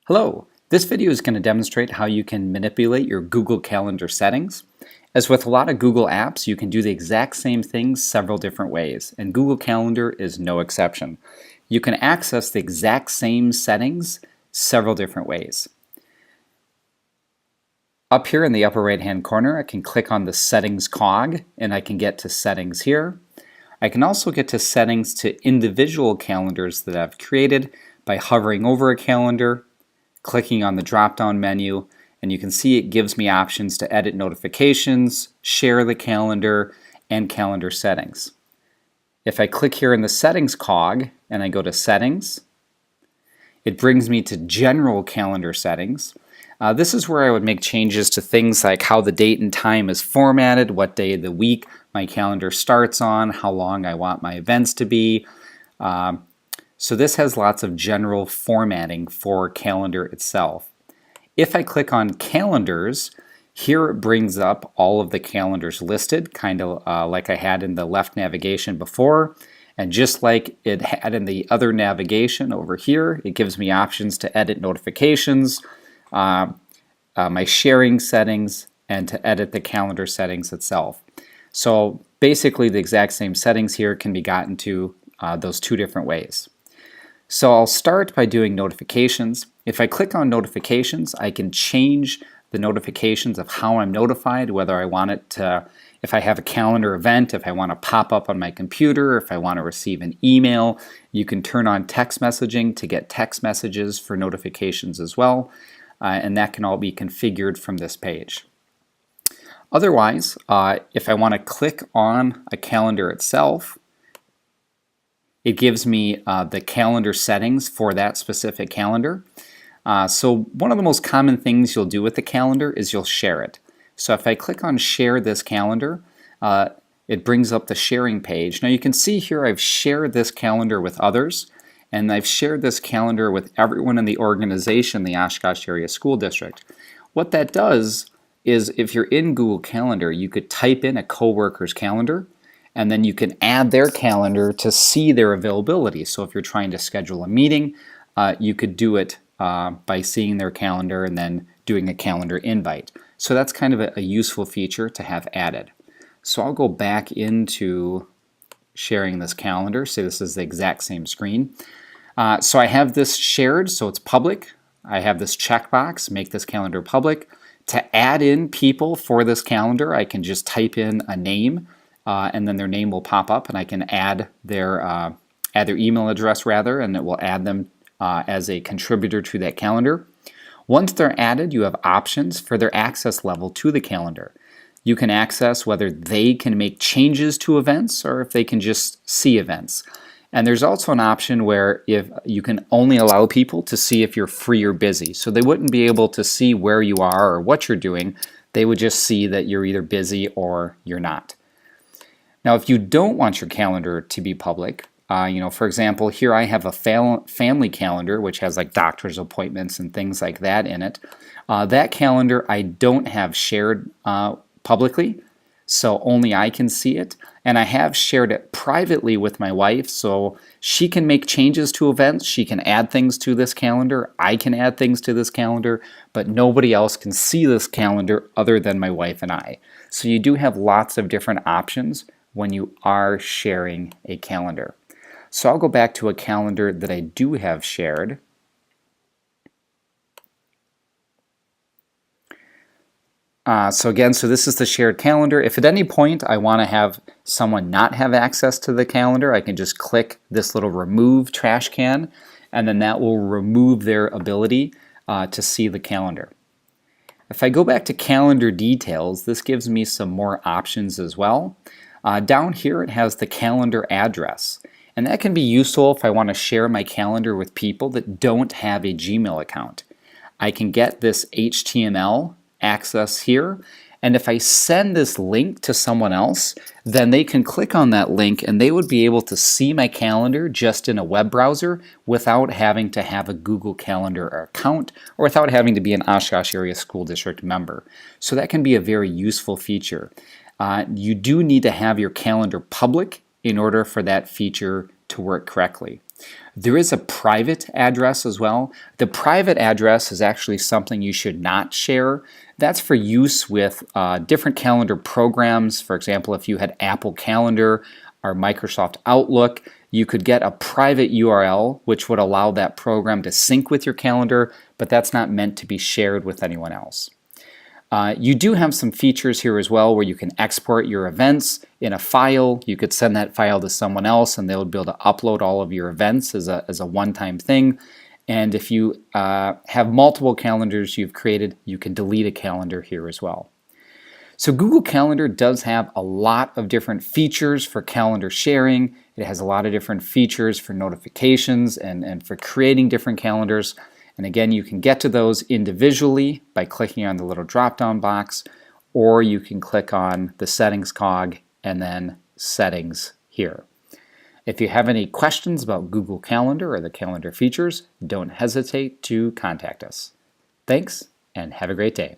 Hello, this video is going to demonstrate how you can manipulate your Google Calendar settings. As with a lot of Google apps, you can do the exact same things several different ways, and Google Calendar is no exception. You can access the exact same settings several different ways. Up here in the upper right hand corner, I can click on the settings cog and I can get to settings here. I can also get to settings to individual calendars that I've created by hovering over a calendar, clicking on the drop-down menu, and you can see it gives me options to edit notifications, share the calendar, and calendar settings. If I click here in the settings cog and I go to settings, it brings me to general calendar settings. This is where I would make changes to things like how the date and time is formatted, what day of the week my calendar starts on, how long I want my events to be. So this has lots of general formatting for calendar itself. If I click on calendars, here it brings up all of the calendars listed, kind of like I had in the left navigation before. And just like it had in the other navigation over here, it gives me options to edit notifications, my sharing settings, and to edit the calendar settings itself. So basically the exact same settings here can be gotten to those two different ways. So I'll start by doing notifications. If I click on notifications, I can change the notifications of how I'm notified, whether I want it to, if I have a calendar event, if I want to pop up on my computer, if I want to receive an email. You can turn on text messaging to get text messages for notifications as well, and that can all be configured from this page. Otherwise, if I want to click on a calendar itself, it gives me the calendar settings for that specific calendar. So one of the most common things you'll do with the calendar is you'll share it. So if I click on share this calendar, it brings up the sharing page. Now you can see here I've shared this calendar with others, and I've shared this calendar with everyone in the organization, the Oshkosh Area School District. What that does is if you're in Google Calendar, you could type in a coworker's calendar, and then you can add their calendar to see their availability. So if you're trying to schedule a meeting, you could do it by seeing their calendar and then doing a calendar invite. So that's kind of a useful feature to have added. So I'll go back into sharing this calendar. Say this is the exact same screen. So I have this shared, so it's public. I have this checkbox, make this calendar public. To add in people for this calendar, I can just type in a name, and then their name will pop up, and I can add their email address rather, and it will add them as a contributor to that calendar. Once they're added, you have options for their access level to the calendar. You can access whether they can make changes to events or if they can just see events. And there's also an option where if you can only allow people to see if you're free or busy. So they wouldn't be able to see where you are or what you're doing. They would just see that you're either busy or you're not. Now, if you don't want your calendar to be public, for example, here I have a family calendar which has like doctor's appointments and things like that in it. That calendar I don't have shared publicly, so only I can see it. And I have shared it privately with my wife, so she can make changes to events, she can add things to this calendar, I can add things to this calendar, but nobody else can see this calendar other than my wife and I. So you do have lots of different options when you are sharing a calendar. So I'll go back to a calendar that I do have shared. So this is the shared calendar. If at any point I want to have someone not have access to the calendar, I can just click this little remove trash can, and then that will remove their ability to see the calendar. If I go back to calendar details, this gives me some more options as well. Down here it has the calendar address, and that can be useful if I want to share my calendar with people that don't have a Gmail account. I can get this HTML access here, and if I send this link to someone else, then they can click on that link and they would be able to see my calendar just in a web browser without having to have a Google Calendar account or without having to be an Oshkosh Area School District member. So that can be a very useful feature. You do need to have your calendar public in order for that feature to work correctly. There is a private address as well. The private address is actually something you should not share. That's for use with different calendar programs. For example, if you had Apple Calendar or Microsoft Outlook, you could get a private URL which would allow that program to sync with your calendar, but that's not meant to be shared with anyone else. You do have some features here as well where you can export your events in a file. You could send that file to someone else and they'll be able to upload all of your events as a one-time thing. And if you have multiple calendars you've created, you can delete a calendar here as well. So Google Calendar does have a lot of different features for calendar sharing. It has a lot of different features for notifications and for creating different calendars. And again, you can get to those individually by clicking on the little drop-down box, or you can click on the settings cog and then settings here. If you have any questions about Google Calendar or the calendar features, don't hesitate to contact us. Thanks, and have a great day.